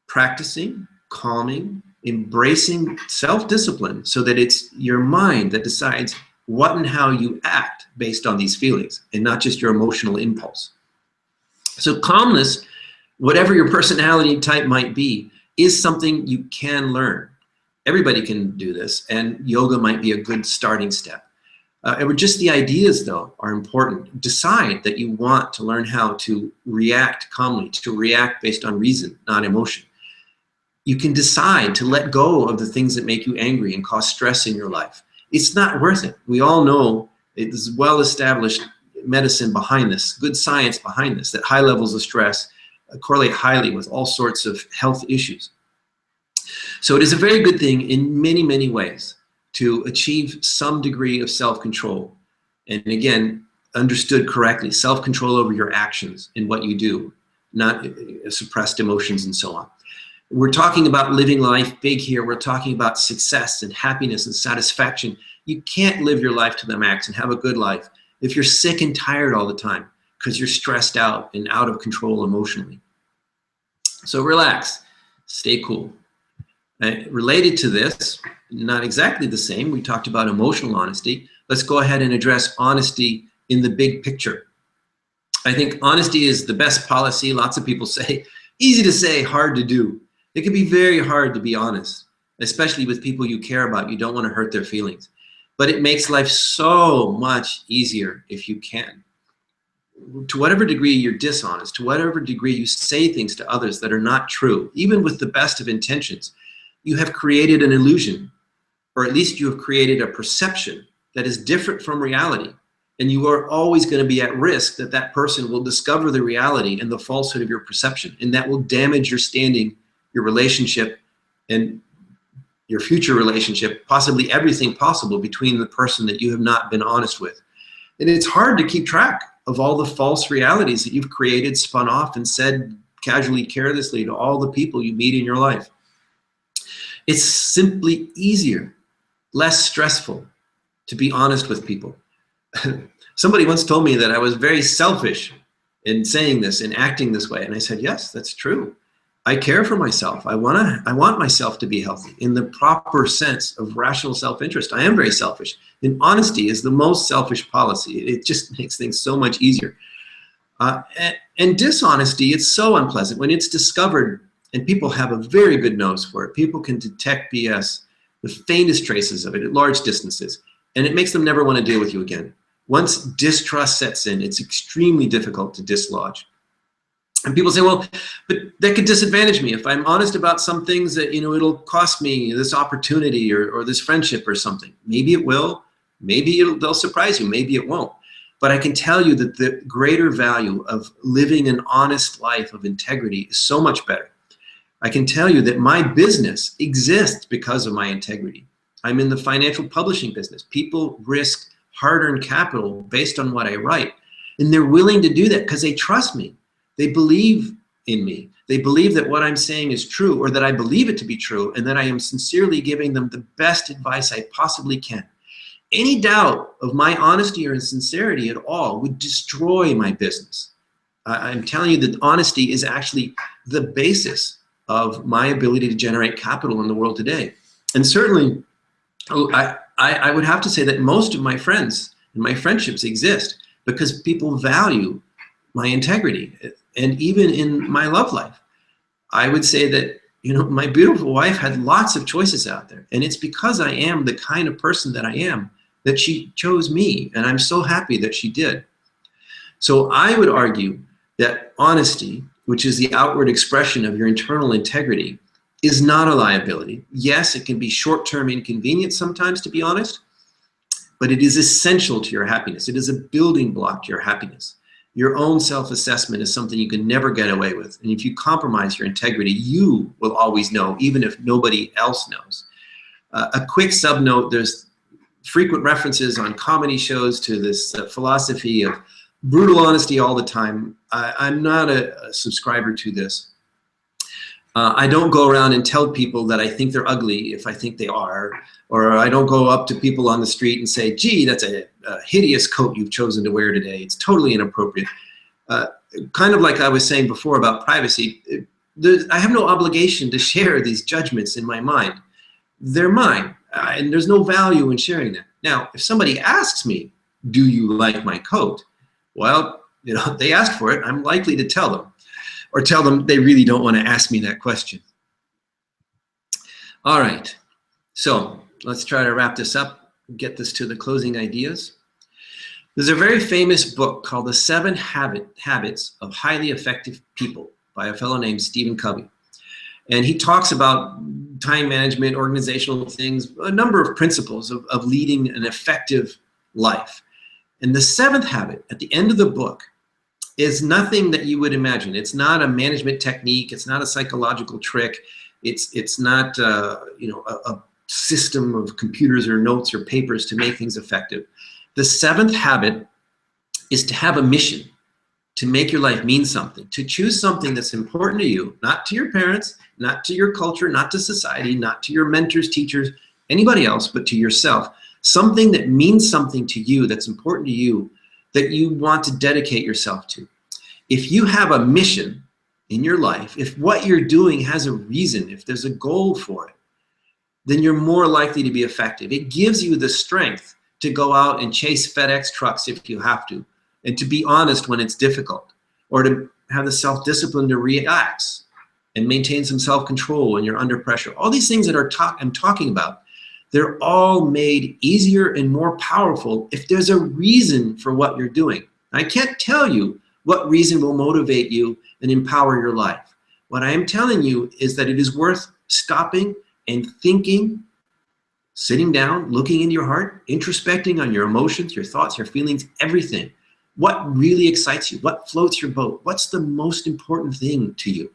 practicing, calming, embracing self-discipline so that it's your mind that decides what and how you act based on these feelings and not just your emotional impulse. So calmness, whatever your personality type might be, is something you can learn. Everybody can do this, and yoga might be a good starting step. Just the ideas, though, are important. Decide that you want to learn how to react calmly, to react based on reason, not emotion. You can decide to let go of the things that make you angry and cause stress in your life. It's not worth it. We all know there's well-established medicine behind this, good science behind this, that high levels of stress correlate highly with all sorts of health issues. So it is a very good thing in many, many ways to achieve some degree of self-control. And again, understood correctly, self-control over your actions and what you do, not suppressed emotions and so on. We're talking about living life big here. We're talking about success and happiness and satisfaction. You can't live your life to the max and have a good life if you're sick and tired all the time because you're stressed out and out of control emotionally. So relax, stay cool. Related to this, not exactly the same, we talked about emotional honesty. Let's go ahead and address honesty in the big picture. I think honesty is the best policy. Lots of people say, easy to say, hard to do. It can be very hard to be honest, especially with people you care about. You don't want to hurt their feelings. But it makes life so much easier if you can. To whatever degree you're dishonest, to whatever degree you say things to others that are not true, even with the best of intentions, you have created an illusion, or at least you have created a perception that is different from reality. And you are always going to be at risk that that person will discover the reality and the falsehood of your perception, and that will damage your standing, your relationship, and your future relationship, possibly everything possible between the person that you have not been honest with. And it's hard to keep track of all the false realities that you've created, spun off, and said casually, carelessly to all the people you meet in your life. It's simply easier, less stressful to be honest with people. Somebody once told me that I was very selfish in saying this and acting this way. And I said, yes, that's true. I care for myself. I want myself to be healthy in the proper sense of rational self-interest. I am very selfish. And honesty is the most selfish policy. It just makes things so much easier. And dishonesty, it's so unpleasant when it's discovered, and people have a very good nose for it. People can detect BS, the faintest traces of it at large distances, and it makes them never want to deal with you again. Once distrust sets in, it's extremely difficult to dislodge. And people say, well, but that could disadvantage me. If I'm honest about some things that, it'll cost me this opportunity or this friendship or something. Maybe it will. Maybe they'll surprise you. Maybe it won't. But I can tell you that the greater value of living an honest life of integrity is so much better. I can tell you that my business exists because of my integrity. I'm in the financial publishing business. People risk hard-earned capital based on what I write. And they're willing to do that because they trust me. They believe in me. They believe that what I'm saying is true, or that I believe it to be true, and that I am sincerely giving them the best advice I possibly can. Any doubt of my honesty or sincerity at all would destroy my business. I'm telling you that honesty is actually the basis of my ability to generate capital in the world today. And certainly, I would have to say that most of my friends and my friendships exist because people value my integrity. And even in my love life, I would say that, you know, my beautiful wife had lots of choices out there. And it's because I am the kind of person that I am that she chose me. And I'm so happy that she did. So I would argue that honesty, which is the outward expression of your internal integrity, is not a liability. Yes, it can be short-term inconvenient sometimes, to be honest, but it is essential to your happiness. It is a building block to your happiness. Your own self-assessment is something you can never get away with. And if you compromise your integrity, you will always know, even if nobody else knows. A quick sub-note, there's frequent references on comedy shows to this philosophy of brutal honesty all the time. I'm not a subscriber to this. I don't go around and tell people that I think they're ugly if I think they are, or I don't go up to people on the street and say, gee, that's a hideous coat you've chosen to wear today. It's totally inappropriate. Kind of like I was saying before about privacy, I have no obligation to share these judgments in my mind. They're mine, and there's no value in sharing them. Now, if somebody asks me, do you like my coat? Well, you know, they asked for it. I'm likely to tell them. Or tell them they really don't want to ask me that question. All right, so let's try to wrap this up, get this to the closing ideas. There's a very famous book called The 7 Habits of Highly Effective People by a fellow named Stephen Covey. And he talks about time management, organizational things, a number of principles of leading an effective life. And the 7th habit at the end of the book is nothing that you would imagine. It's not a management technique. It's not a psychological trick. It's not you know, a system of computers or notes or papers to make things effective. The 7th habit is to have a mission, to make your life mean something, to choose something that's important to you, not to your parents, not to your culture, not to society, not to your mentors, teachers, anybody else, but to yourself. Something that means something to you, that's important to you, that you want to dedicate yourself to. If you have a mission in your life, if what you're doing has a reason, if there's a goal for it, then you're more likely to be effective. It gives you the strength to go out and chase FedEx trucks if you have to, and to be honest when it's difficult, or to have the self-discipline to relax and maintain some self-control when you're under pressure. All these things that I'm talking about, they're all made easier and more powerful if there's a reason for what you're doing. I can't tell you what reason will motivate you and empower your life. What I am telling you is that it is worth stopping and thinking, sitting down, looking into your heart, introspecting on your emotions, your thoughts, your feelings, everything. What really excites you? What floats your boat? What's the most important thing to you?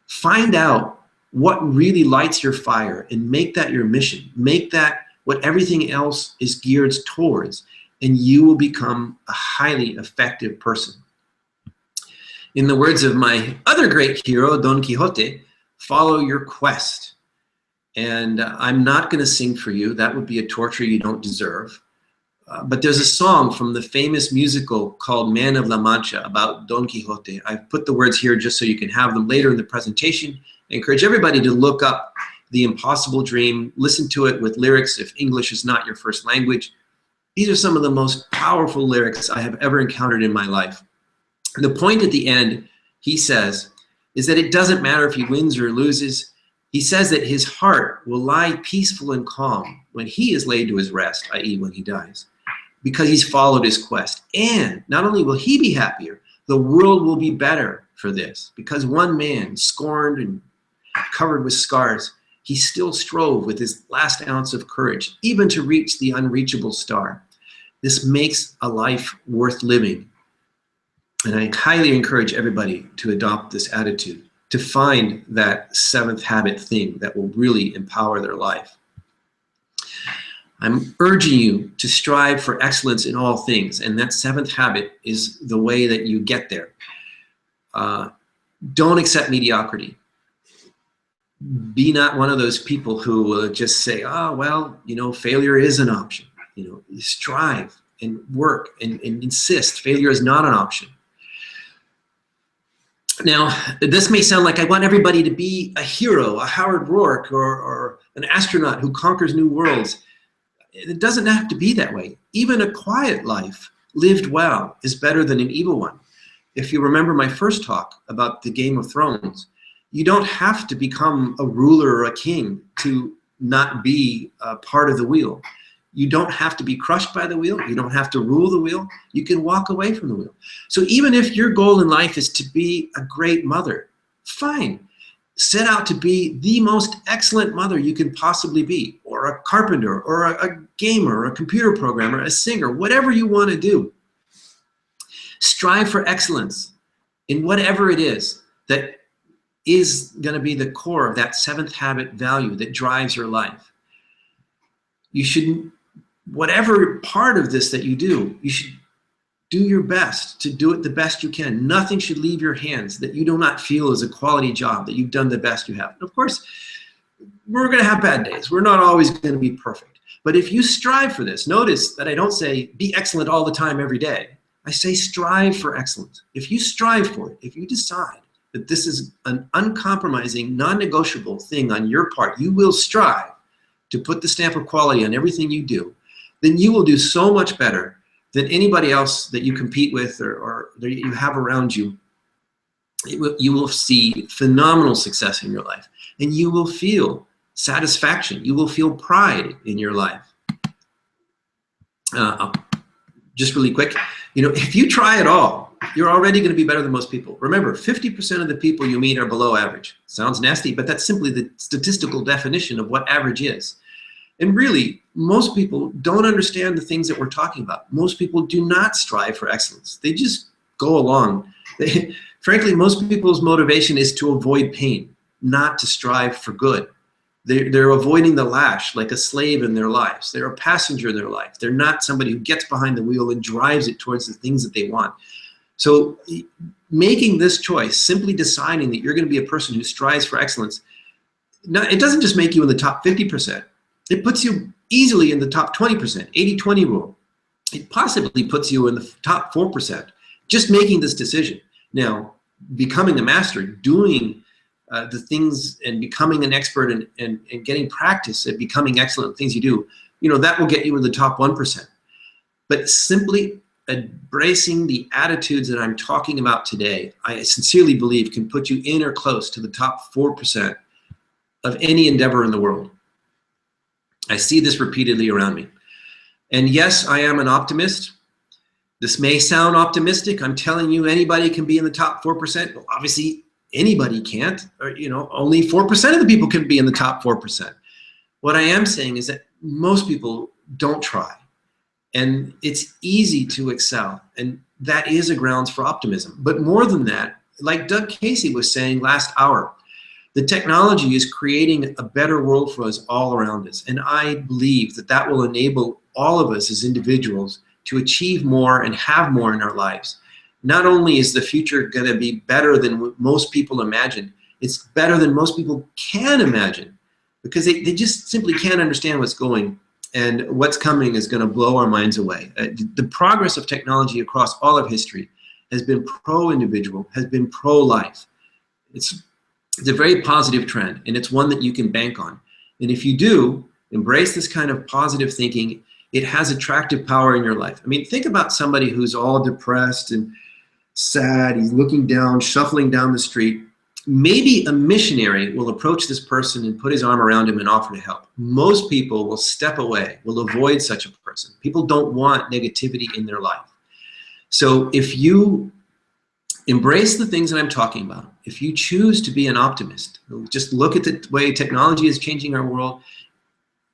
Find out what really lights your fire and make that your mission. Make that what everything else is geared towards, and you will become a highly effective person. In the words of my other great hero, Don Quixote, follow your quest. And I'm not going to sing for you. That would be a torture you don't deserve. But there's a song from the famous musical called Man of La Mancha about Don Quixote. I've put the words here just so you can have them later in the presentation. I encourage everybody to look up The Impossible Dream, listen to it with lyrics if English is not your first language. These are some of the most powerful lyrics I have ever encountered in my life. The point at the end, he says, is that it doesn't matter if he wins or loses. He says that his heart will lie peaceful and calm when he is laid to his rest, i.e. when he dies, because he's followed his quest. And not only will he be happier, the world will be better for this, because one man, scorned and covered with scars, he still strove with his last ounce of courage, even to reach the unreachable star. This makes a life worth living. And I highly encourage everybody to adopt this attitude, to find that 7th habit thing that will really empower their life. I'm urging you to strive for excellence in all things, and that seventh habit is the way that you get there. Don't accept mediocrity. Be not one of those people who will just say, oh, well, you know, failure is an option. You know, strive and work and insist. Failure is not an option. Now, this may sound like I want everybody to be a hero, a Howard Rourke, or an astronaut who conquers new worlds. It doesn't have to be that way. Even a quiet life lived well is better than an evil one. If you remember my first talk about the Game of Thrones, you don't have to become a ruler or a king to not be a part of the wheel. You don't have to be crushed by the wheel. You don't have to rule the wheel. You can walk away from the wheel. So even if your goal in life is to be a great mother, fine. Set out to be the most excellent mother you can possibly be, or a carpenter, or a gamer, or a computer programmer, a singer, whatever you want to do. Strive for excellence in whatever it is that is going to be the core of that seventh habit value that drives your life. You should, whatever part of this that you do, you should do your best to do it the best you can. Nothing should leave your hands that you do not feel is a quality job, that you've done the best you have. And of course, we're going to have bad days. We're not always going to be perfect. But if you strive for this, notice that I don't say be excellent all the time every day. I say strive for excellence. If you strive for it, if you decide that this is an uncompromising, non-negotiable thing on your part, you will strive to put the stamp of quality on everything you do, then you will do so much better than anybody else that you compete with or that you have around you. You will see phenomenal success in your life, and you will feel satisfaction. You will feel pride in your life. Just really quick, you know, if you try at all, you're already going to be better than most people. Remember, 50% of the people you meet are below average. Sounds nasty, but that's simply the statistical definition of what average is. And really, most people don't understand the things that we're talking about. Most people do not strive for excellence. They just go along. Frankly, most people's motivation is to avoid pain, not to strive for good. They're avoiding the lash like a slave in their lives. They're a passenger in their life. They're not somebody who gets behind the wheel and drives it towards the things that they want. So making this choice, simply deciding that you're going to be a person who strives for excellence, it doesn't just make you in the top 50%. It puts you easily in the top 20%, 80-20 rule. It possibly puts you in the top 4%, just making this decision. Now, becoming a master, doing the things and becoming an expert and getting practice at becoming excellent at things you do, you know, that will get you in the top 1%. But simply embracing the attitudes that I'm talking about today, I sincerely believe can put you in or close to the top 4% of any endeavor in the world. I see this repeatedly around me. And yes, I am an optimist. This may sound optimistic. I'm telling you, anybody can be in the top 4%. Well, obviously, anybody can't. Or, you know, only 4% of the people can be in the top 4%. What I am saying is that most people don't try. And it's easy to excel. And that is a grounds for optimism. But more than that, like Doug Casey was saying last hour, the technology is creating a better world for us all around us. And I believe that that will enable all of us as individuals to achieve more and have more in our lives. Not only is the future going to be better than what most people imagine, it's better than most people can imagine, because they just simply can't understand what's going, and what's coming is going to blow our minds away. The progress of technology across all of history has been pro-individual, has been pro-life. It's a very positive trend, and it's one that you can bank on. And if you do embrace this kind of positive thinking, it has attractive power in your life. I mean, think about somebody who's all depressed and sad. He's looking down, shuffling down the street. Maybe a missionary will approach this person and put his arm around him and offer to help. Most people will step away, will avoid such a person. People don't want negativity in their life. So if you embrace the things that I'm talking about, if you choose to be an optimist, just look at the way technology is changing our world,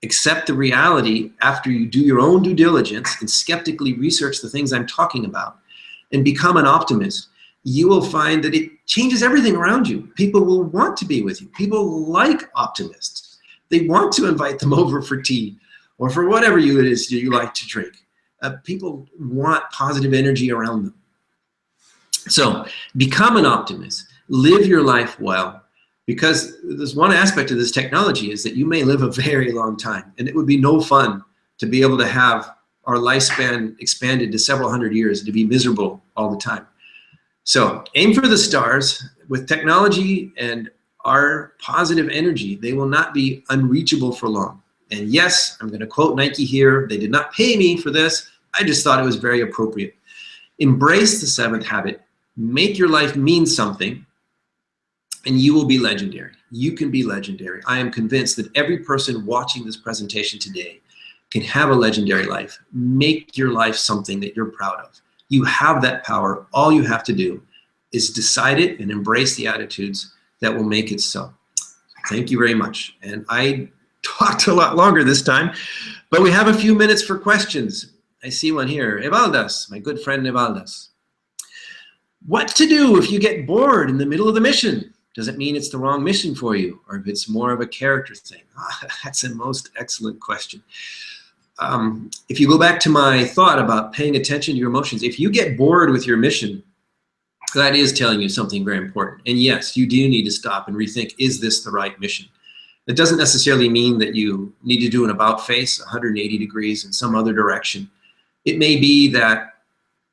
accept the reality after you do your own due diligence and skeptically research the things I'm talking about, and become an optimist, you will find that it changes everything around you. People will want to be with you. People like optimists. They want to invite them over for tea or for whatever it is you like to drink. People want positive energy around them. So become an optimist, live your life well, because there's one aspect of this technology is that you may live a very long time, and it would be no fun to be able to have our lifespan expanded to several hundred years and to be miserable all the time. So aim for the stars. With technology and our positive energy, they will not be unreachable for long. And yes, I'm going to quote Nike here. They did not pay me for this. I just thought it was very appropriate. Embrace the seventh habit. Make your life mean something, and you will be legendary. You can be legendary. I am convinced that every person watching this presentation today can have a legendary life. Make your life something that you're proud of. You have that power. All you have to do is decide it and embrace the attitudes that will make it so. Thank you very much. And I talked a lot longer this time, but we have a few minutes for questions. I see one here. Evaldas, my good friend Evaldas. What to do if you get bored in the middle of the mission? Does it mean it's the wrong mission for you, or if it's more of a character thing? That's a most excellent question. If you go back to my thought about paying attention to your emotions, if you get bored with your mission, that is telling you something very important. And yes, you do need to stop and rethink, is this the right mission? It doesn't necessarily mean that you need to do an about face 180 degrees in some other direction. It may be that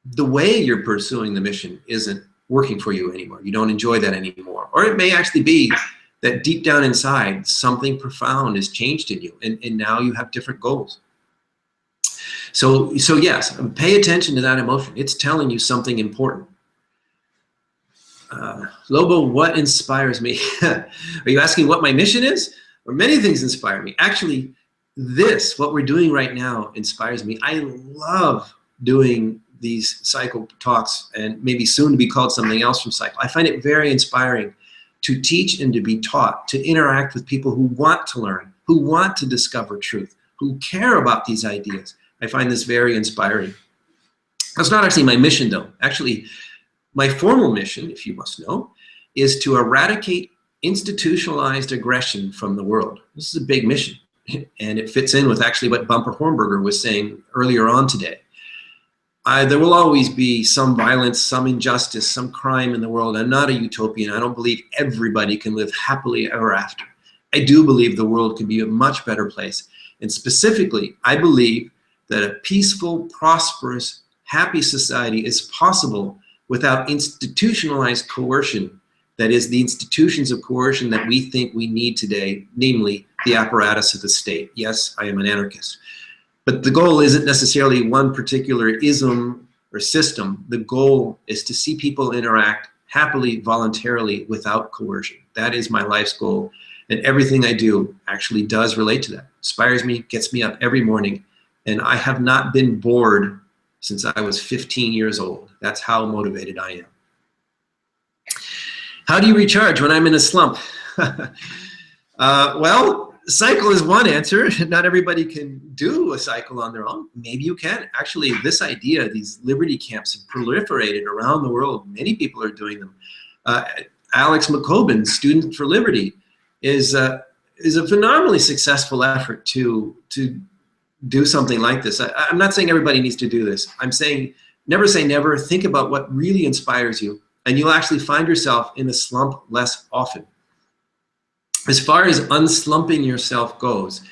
the way you're pursuing the mission isn't working for you anymore. You don't enjoy that anymore. Or it may actually be that deep down inside, something profound has changed in you, and now you have different goals. So yes, pay attention to that emotion. It's telling you something important. Lobo, what inspires me? Are you asking what my mission is? Or many things inspire me. Actually, what we're doing right now inspires me. I love doing these cycle talks, and maybe soon to be called something else from cycle. I find it very inspiring to teach and to be taught, to interact with people who want to learn, who want to discover truth, who care about these ideas. I find this very inspiring. That's not actually my mission, though. Actually, my formal mission, if you must know, is to eradicate institutionalized aggression from the world. This is a big mission, and it fits in with actually what Bumper Hornberger was saying earlier on today. There will always be some violence, some injustice, some crime in the world. I'm not a utopian. I don't believe everybody can live happily ever after. I do believe the world can be a much better place. And specifically, I believe that a peaceful, prosperous, happy society is possible without institutionalized coercion. That is, the institutions of coercion that we think we need today, namely the apparatus of the state. Yes, I am an anarchist. But the goal isn't necessarily one particular ism or system. The goal is to see people interact happily, voluntarily, without coercion. That is my life's goal. And everything I do actually does relate to that. Inspires me, gets me up every morning. And I have not been bored since I was 15 years old. That's how motivated I am. How do you recharge when I'm in a slump? Well, cycle is one answer. Not everybody can do a cycle on their own. Maybe you can. Actually, this idea, these Liberty camps have proliferated around the world. Many people are doing them. Alex McCobin, Student for Liberty, is a phenomenally successful effort to do something like this. I'm not saying everybody needs to do this. I'm saying never say never. Think about what really inspires you, and you'll actually find yourself in a slump less often. As far as unslumping yourself goes,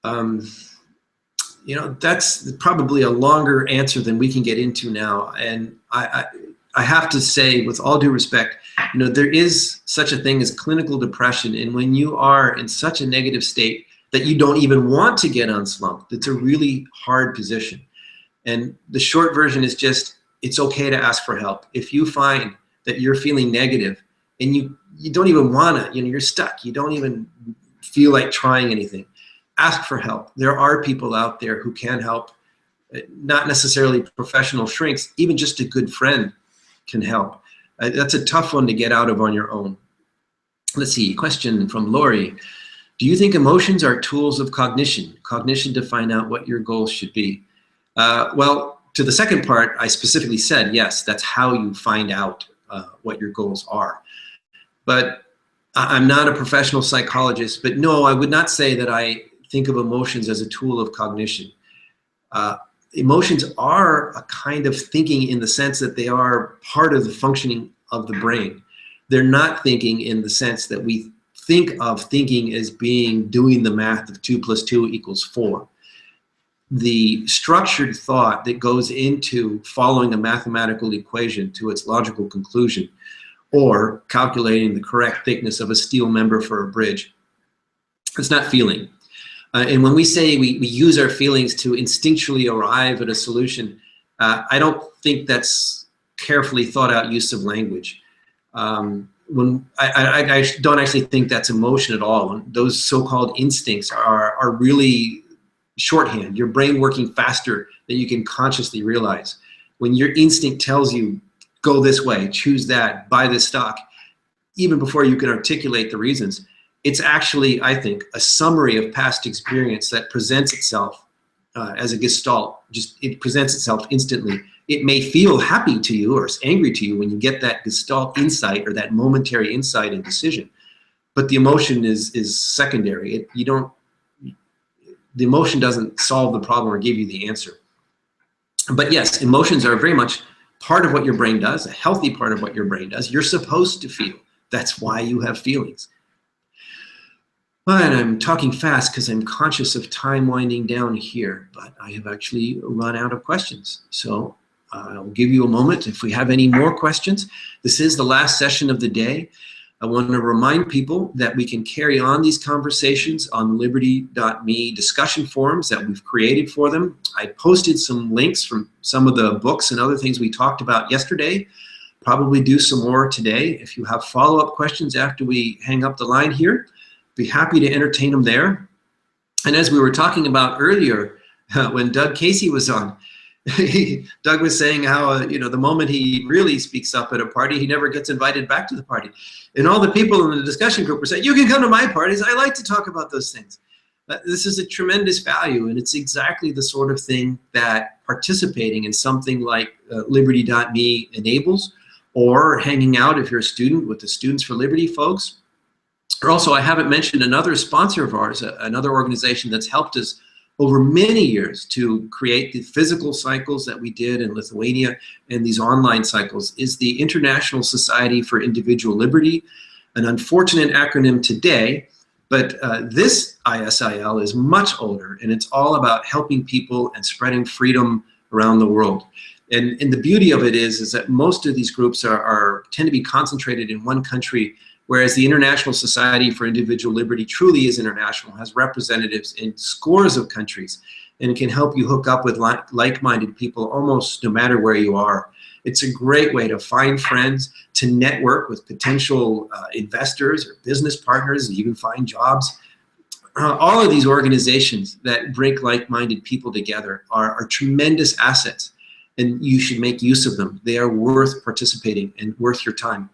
you know, that's probably a longer answer than we can get into now. And I have to say, with all due respect, you know, there is such a thing as clinical depression. And when you are in such a negative state that you don't even want to get unslumped, it's a really hard position. And the short version is just, it's okay to ask for help. If you find that you're feeling negative and you don't even want to, you know, you're stuck, you don't even feel like trying anything, ask for help. There are people out there who can help, not necessarily professional shrinks, even just a good friend can help. That's a tough one to get out of on your own. Let's see, question from Lori. Do you think emotions are tools of cognition? Cognition to find out what your goals should be? Well, to the second part, I specifically said, yes, that's how you find out what your goals are. But I'm not a professional psychologist, but no, I would not say that I think of emotions as a tool of cognition. Emotions are a kind of thinking in the sense that they are part of the functioning of the brain. They're not thinking in the sense that we think of thinking as being doing the math of 2 + 2 = 4. The structured thought that goes into following a mathematical equation to its logical conclusion, or calculating the correct thickness of a steel member for a bridge, it's not feeling. And when we say we use our feelings to instinctually arrive at a solution, I don't think that's carefully thought out use of language. When I don't actually think that's emotion at all. Those so-called instincts are really shorthand, your brain working faster than you can consciously realize. When your instinct tells you, go this way, choose that, buy this stock, even before you can articulate the reasons, it's actually, I think, a summary of past experience that presents itself as a gestalt. It presents itself instantly. It may feel happy to you or angry to you when you get that gestalt insight or that momentary insight and decision, but the emotion is secondary. The emotion doesn't solve the problem or give you the answer. But yes, emotions are very much part of what your brain does, a healthy part of what your brain does. You're supposed to feel. That's why you have feelings. And I'm talking fast because I'm conscious of time winding down here, but I have actually run out of questions. So I'll give you a moment if we have any more questions. This is the last session of the day. I want to remind people that we can carry on these conversations on Liberty.me discussion forums that we've created for them. I posted some links from some of the books and other things we talked about yesterday. Probably do some more today. If you have follow-up questions after we hang up the line here, be happy to entertain them there. And as we were talking about earlier, when Doug Casey was on, Doug was saying how, the moment he really speaks up at a party, he never gets invited back to the party. And all the people in the discussion group were saying, you can come to my parties. I like to talk about those things. This is a tremendous value, and it's exactly the sort of thing that participating in something like Liberty.me enables, or hanging out if you're a student with the Students for Liberty folks. Or also, I haven't mentioned another sponsor of ours, another organization that's helped us over many years to create the physical cycles that we did in Lithuania and these online cycles, is the International Society for Individual Liberty, an unfortunate acronym today, but this ISIL is much older, and it's all about helping people and spreading freedom around the world. And the beauty of it is that most of these groups tend to be concentrated in one country, whereas the International Society for Individual Liberty truly is international, has representatives in scores of countries, and can help you hook up with like-minded people almost no matter where you are. It's a great way to find friends, to network with potential investors or business partners, and even find jobs. All of these organizations that bring like-minded people together are tremendous assets, and you should make use of them. They are worth participating and worth your time.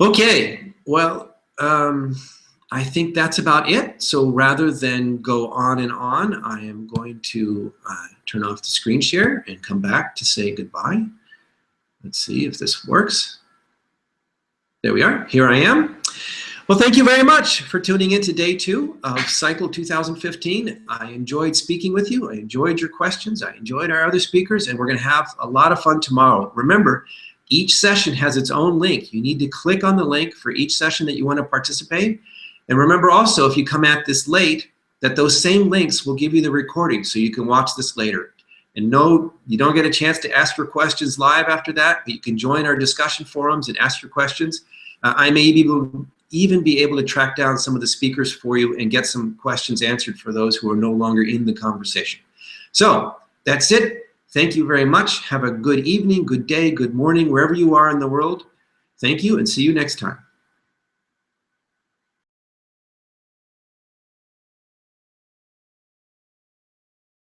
Okay, well, I think that's about it. So rather than go on and on, I am going to turn off the screen share and come back to say goodbye. Let's see if this works. There we are. Here I am. Well, thank you very much for tuning in to day 2 of Cycle 2015. I enjoyed speaking with you. I enjoyed your questions. I enjoyed our other speakers, and we're going to have a lot of fun tomorrow. Remember, each session has its own link. You need to click on the link for each session that you want to participate. And remember also, if you come at this late, that those same links will give you the recording so you can watch this later. And no, you don't get a chance to ask your questions live after that, but you can join our discussion forums and ask your questions. I may even be able to track down some of the speakers for you and get some questions answered for those who are no longer in the conversation. So that's it. Thank you very much. Have a good evening, good day, good morning, wherever you are in the world. Thank you, and see you next time.